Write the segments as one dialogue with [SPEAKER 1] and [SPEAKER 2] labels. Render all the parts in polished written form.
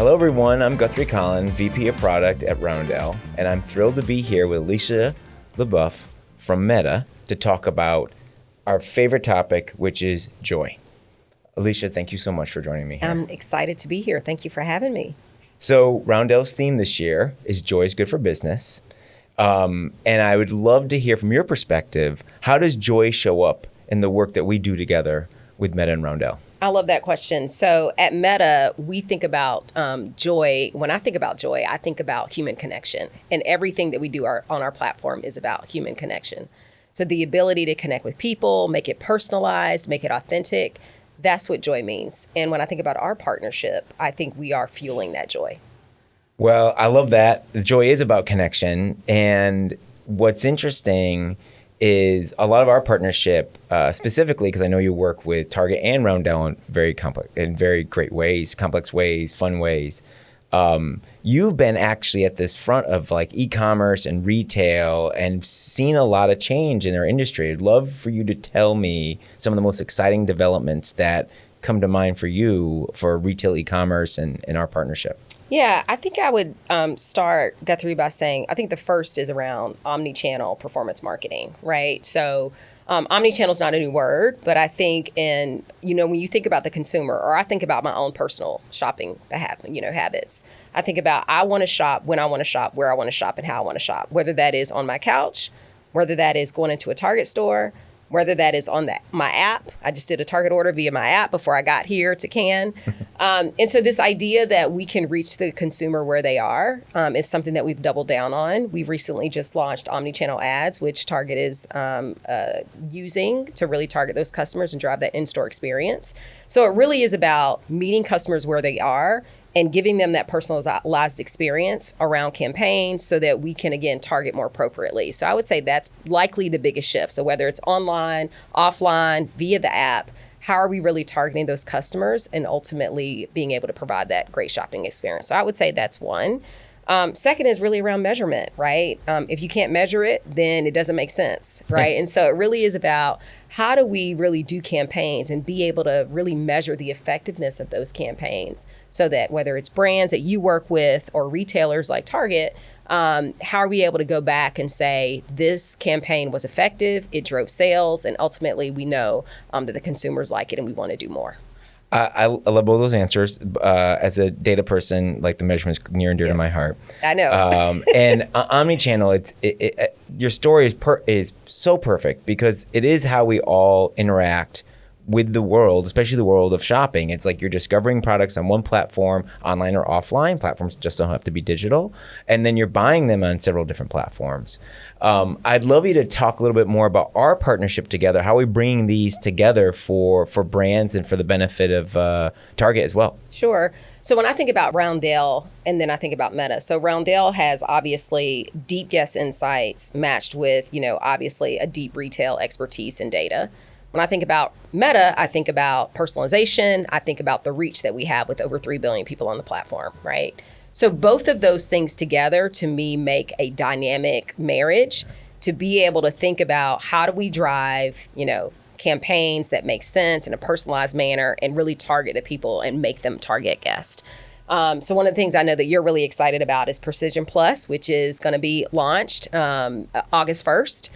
[SPEAKER 1] Hello, everyone. I'm Guthrie Collin, VP of Product at Roundel, and I'm thrilled to be here with Alicia ReBeouf from Meta to talk about our favorite topic, which is joy. Alicia, thank you so much for joining me here.
[SPEAKER 2] I'm excited to be here. Thank you for having me.
[SPEAKER 1] So Roundel's theme this year is Joy is Good for Business. And I would love to hear from your perspective, how does joy show up in the work that we do together with Meta and Roundel?
[SPEAKER 2] I love that question. So at Meta, we think about joy. When I think about joy, I think about human connection. And everything that we do on our platform is about human connection. So the ability to connect with people, make it personalized, make it authentic, that's what joy means. And when I think about our partnership, I think we are fueling that joy.
[SPEAKER 1] Well, I love that. Joy is about connection. And what's interesting is a lot of our partnership, specifically because I know you work with Target and Roundel in very great ways, complex ways, fun ways. You've been actually at this front of like e-commerce and retail and seen a lot of change in our industry. I'd love for you to tell me some of the most exciting developments that come to mind for you for retail e-commerce and our partnership.
[SPEAKER 2] Yeah, I think I would start, Guthrie, by saying I think the first is around omnichannel performance marketing, right? So omnichannel is not a new word, but I think when you think about the consumer, or I think about my own personal shopping habits, I think about I want to shop when I want to shop, where I want to shop, and how I want to shop, whether that is on my couch, whether that is going into a Target store, whether that is on my app. I just did a Target order via my app before I got here to Cannes. And so this idea that we can reach the consumer where they are is something that we've doubled down on. We've recently just launched omnichannel ads, which Target is using to really target those customers and drive that in-store experience. So it really is about meeting customers where they are and giving them that personalized experience around campaigns so that we can, again, target more appropriately. So I would say that's likely the biggest shift. So whether it's online, offline, via the app, how are we really targeting those customers and ultimately being able to provide that great shopping experience? So I would say that's one. Second is really around measurement, right? If you can't measure it, then it doesn't make sense, right? And so it really is about how do we really do campaigns and be able to really measure the effectiveness of those campaigns so that whether it's brands that you work with or retailers like Target, how are we able to go back and say this campaign was effective, it drove sales, and ultimately we know that the consumers like it and we want to do more.
[SPEAKER 1] I love both those answers. As a data person, like the measurement is near and dear to my heart.
[SPEAKER 2] I know.
[SPEAKER 1] And omnichannel, your story is so perfect because it is how we all interact with the world, especially the world of shopping. It's like you're discovering products on one platform, online or offline. Platforms just don't have to be digital. And then you're buying them on several different platforms. I'd love you to talk a little bit more about our partnership together, how we're bringing these together for brands and for the benefit of Target as well.
[SPEAKER 2] Sure. So when I think about Roundel and then I think about Meta, so Roundel has obviously deep guest insights matched with, obviously a deep retail expertise and data. When I think about Meta, I think about personalization. I think about the reach that we have with over 3 billion people on the platform, right? So both of those things together, to me, make a dynamic marriage to be able to think about how do we drive, campaigns that make sense in a personalized manner and really target the people and make them Target guests. So one of the things I know that you're really excited about is Precision Plus, which is going to be launched August 1st.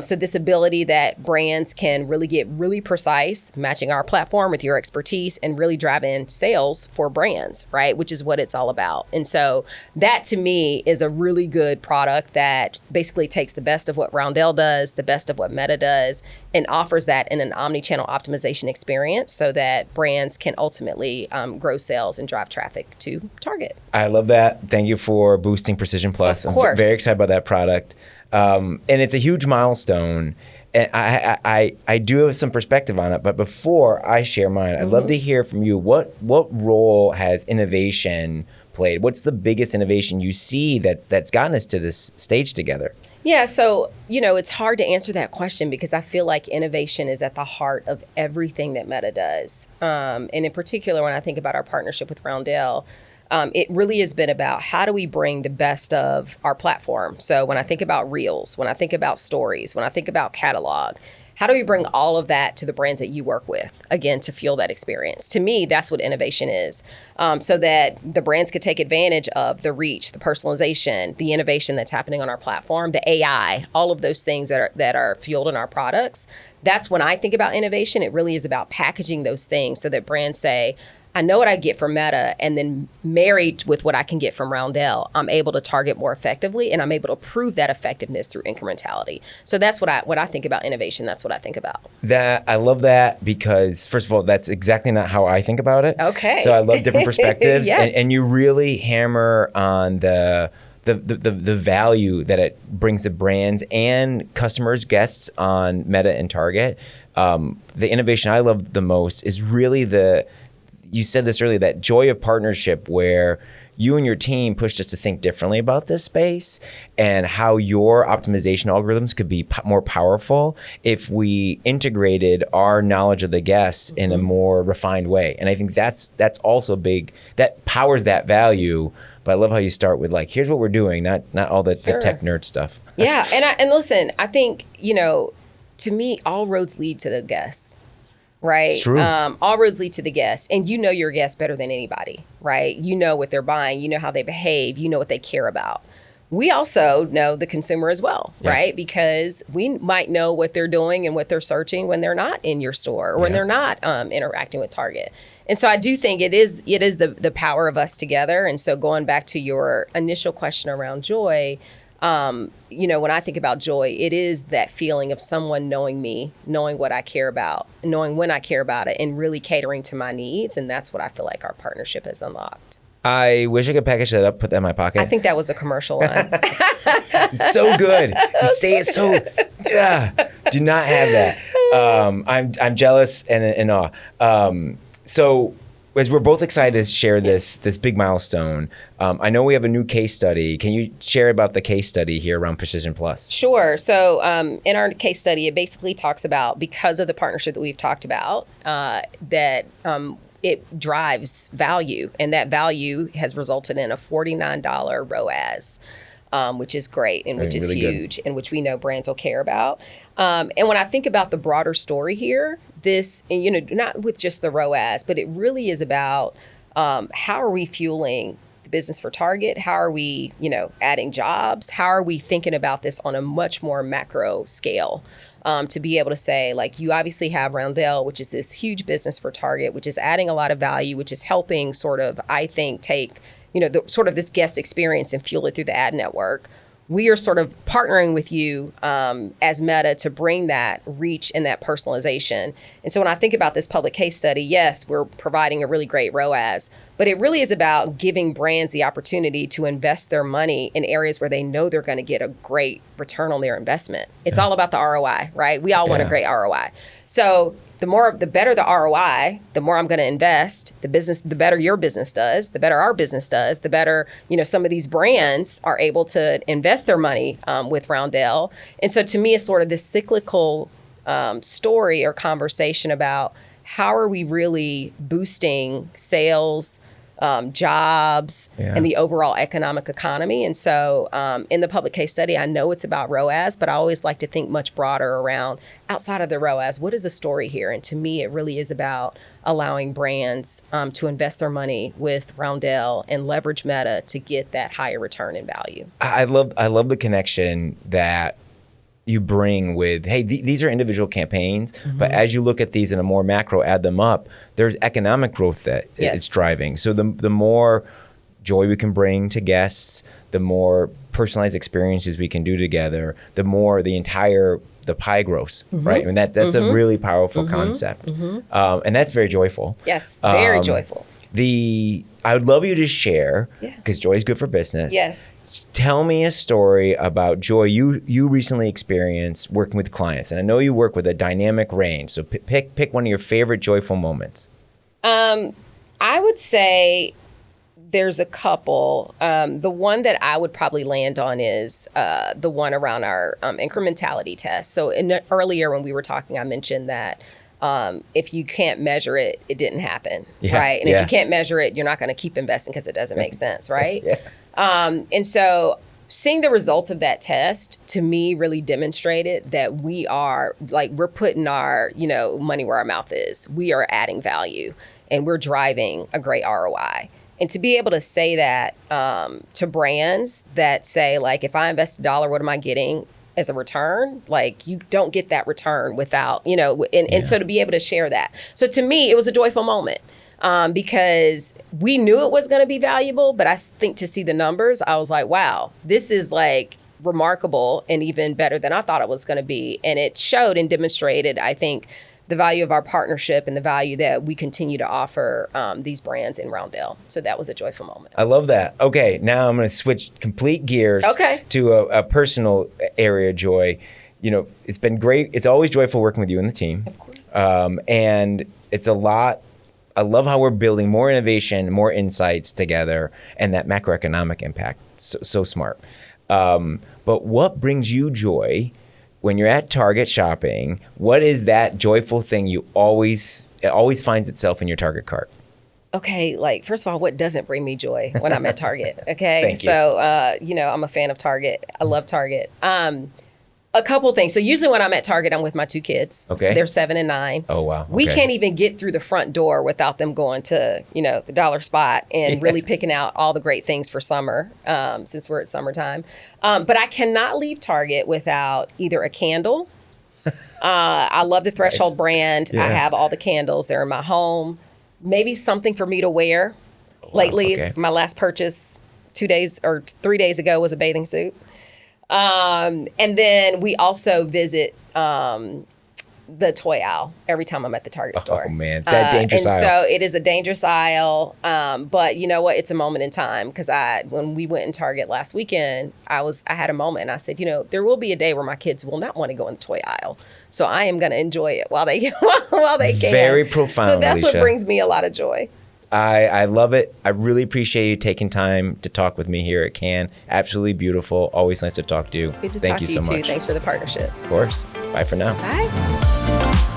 [SPEAKER 2] So this ability that brands can really get really precise, matching our platform with your expertise and really drive in sales for brands, right? Which is what it's all about. And so that to me is a really good product that basically takes the best of what Roundel does, the best of what Meta does, and offers that in an omnichannel optimization experience so that brands can ultimately grow sales and drive traffic to Target.
[SPEAKER 1] I love that. Thank you for boosting Precision Plus.
[SPEAKER 2] Of course.
[SPEAKER 1] I'm very excited about that product. And it's a huge milestone. And I do have some perspective on it, but before I share mine, I'd love to hear from you. What role has innovation played? What's the biggest innovation you see that's gotten us to this stage together?
[SPEAKER 2] Yeah, so, it's hard to answer that question because I feel like innovation is at the heart of everything that Meta does. And in particular, when I think about our partnership with Roundel, it really has been about how do we bring the best of our platform. So when I think about Reels, when I think about Stories, when I think about catalog, How do we bring all of that to the brands that you work with, again, to feel that experience? To me, that's what innovation is, so that the brands could take advantage of the reach, the personalization, the innovation that's happening on our platform, the AI, all of those things that are fueled in our products. That's when I think about innovation. It really is about packaging those things so that brands say, I know what I get from Meta, and then married with what I can get from Roundel, I'm able to target more effectively, and I'm able to prove that effectiveness through incrementality. So that's what I think about innovation. That's what I think about.
[SPEAKER 1] That I love that because, first of all, that's exactly not how I think about it.
[SPEAKER 2] Okay.
[SPEAKER 1] So I love different perspectives,
[SPEAKER 2] Yes.
[SPEAKER 1] and you really hammer on the value that it brings to brands and customers, guests on Meta and Target. The innovation I love the most is really you said this earlier, that joy of partnership where you and your team pushed us to think differently about this space and how your optimization algorithms could be more powerful if we integrated our knowledge of the guests in a more refined way. And I think that's also big. That powers that value. But I love how you start with like, here's what we're doing, not all the tech nerd stuff.
[SPEAKER 2] Yeah, and listen, I think, to me, all roads lead to the guests. Right.
[SPEAKER 1] It's true.
[SPEAKER 2] All roads lead to the guest, and you know your guest better than anybody, right? You know what they're buying, you know how they behave, you know what they care about. We also know the consumer as well, right? Because we might know what they're doing and what they're searching when they're not in your store or when they're not interacting with Target. And so I do think it is the power of us together. And so going back to your initial question around joy, when I think about joy, it is that feeling of someone knowing me, knowing what I care about, knowing when I care about it, and really catering to my needs. And that's what I feel like our partnership has unlocked.
[SPEAKER 1] I wish I could package that up, put that in my pocket.
[SPEAKER 2] I think that was a commercial line.
[SPEAKER 1] It's so good. You say it so. Do not have that. I'm jealous and in awe. So as we're both excited to share this big milestone, I know we have a new case study. Can you share about the case study here around Precision Plus?
[SPEAKER 2] Sure. So in our case study, it basically talks about, because of the partnership that we've talked about, that it drives value, and that value has resulted in a $49 ROAS, which is great and which is really huge, and which we know brands will care about. And when I think about the broader story here, this, not with just the ROAS, but it really is about how are we fueling the business for Target? How are we, adding jobs? How are we thinking about this on a much more macro scale? To be able to say, like, you obviously have Roundel, which is this huge business for Target, which is adding a lot of value, which is helping sort of, I think, take, sort of this guest experience and fuel it through the ad network. We are sort of partnering with you as Meta to bring that reach and that personalization. And so when I think about this public case study, yes, we're providing a really great ROAS, but it really is about giving brands the opportunity to invest their money in areas where they know they're going to get a great return on their investment. It's all about the ROI, right? We all want a great ROI. So the better the ROI, the more I'm going to invest. The better your business does, the better our business does, the better, some of these brands are able to invest their money with Roundel. And so to me, it's sort of this cyclical story or conversation about how are we really boosting sales, jobs, and the overall economic economy. And so in the public case study, I know it's about ROAS, but I always like to think much broader around, outside of the ROAS, what is the story here? And to me, it really is about allowing brands to invest their money with Roundel and leverage Meta to get that higher return in value.
[SPEAKER 1] I love the connection that you bring with, hey, these are individual campaigns, but as you look at these in a more macro, add them up, there's economic growth that it's driving. So the more joy we can bring to guests, the more personalized experiences we can do together, the more the pie grows, right? I mean, that's a really powerful concept. And that's very joyful.
[SPEAKER 2] Yes, very joyful.
[SPEAKER 1] I would love you to share, because joy is good for business.
[SPEAKER 2] Yes.
[SPEAKER 1] Tell me a story about joy you recently experienced working with clients. And I know you work with a dynamic range. So pick one of your favorite joyful moments.
[SPEAKER 2] I would say there's a couple. The one that I would probably land on is the one around our incrementality test. So earlier when we were talking, I mentioned that if you can't measure it, it didn't happen, right? And if you can't measure it, you're not going to keep investing because it doesn't make sense, right? And so seeing the results of that test to me really demonstrated that we're putting our, money where our mouth is. We are adding value and we're driving a great ROI. And to be able to say that to brands that say, like, if I invest $1, what am I getting as a return? Like, you don't get that return without, and so to be able to share that. So to me, it was a joyful moment. Because we knew it was going to be valuable, but I think to see the numbers, I was like, wow, this is like remarkable and even better than I thought it was going to be. And it showed and demonstrated, I think, the value of our partnership and the value that we continue to offer these brands in Roundel. So that was a joyful moment.
[SPEAKER 1] I love that. Okay, now I'm going to switch complete gears to a personal area, Joy. It's been great. It's always joyful working with you and the team.
[SPEAKER 2] Of course.
[SPEAKER 1] And it's a lot. I love how we're building more innovation, more insights together, and that macroeconomic impact. So smart. But what brings you joy when you're at Target shopping? What is that joyful thing it always finds itself in your Target cart?
[SPEAKER 2] Okay, like, first of all, what doesn't bring me joy when I'm at Target? Okay,
[SPEAKER 1] Thank you.
[SPEAKER 2] So, I'm a fan of Target. I love Target. A couple things. So usually when I'm at Target, I'm with my 2 kids.
[SPEAKER 1] Okay.
[SPEAKER 2] They're 7 and 9.
[SPEAKER 1] Oh, wow. Okay.
[SPEAKER 2] We can't even get through the front door without them going to, the dollar spot and really picking out all the great things for summer, since we're at summertime. But I cannot leave Target without either a candle. I love the Threshold brand.
[SPEAKER 1] Yeah.
[SPEAKER 2] I have all the candles. They're in my home. Maybe something for me to wear. Lately, my last purchase 3 days ago was a bathing suit. And then we also visit the toy aisle every time I'm at the Target store.
[SPEAKER 1] Oh man, that dangerous aisle.
[SPEAKER 2] And so it is a dangerous aisle. But you know what? It's a moment in time, because when we went in Target last weekend, I had a moment and I said, there will be a day where my kids will not want to go in the toy aisle. So I am going to enjoy it while they can.
[SPEAKER 1] Very profound.
[SPEAKER 2] So that's
[SPEAKER 1] Alicia.
[SPEAKER 2] what brings me a lot of joy.
[SPEAKER 1] I love it. I really appreciate you taking time to talk with me here at Cannes. Absolutely beautiful. Always nice to talk to you.
[SPEAKER 2] Good to
[SPEAKER 1] Thank
[SPEAKER 2] talk
[SPEAKER 1] you
[SPEAKER 2] to you
[SPEAKER 1] so
[SPEAKER 2] too.
[SPEAKER 1] much.
[SPEAKER 2] Thanks for the partnership.
[SPEAKER 1] Of course. Bye for now.
[SPEAKER 2] Bye.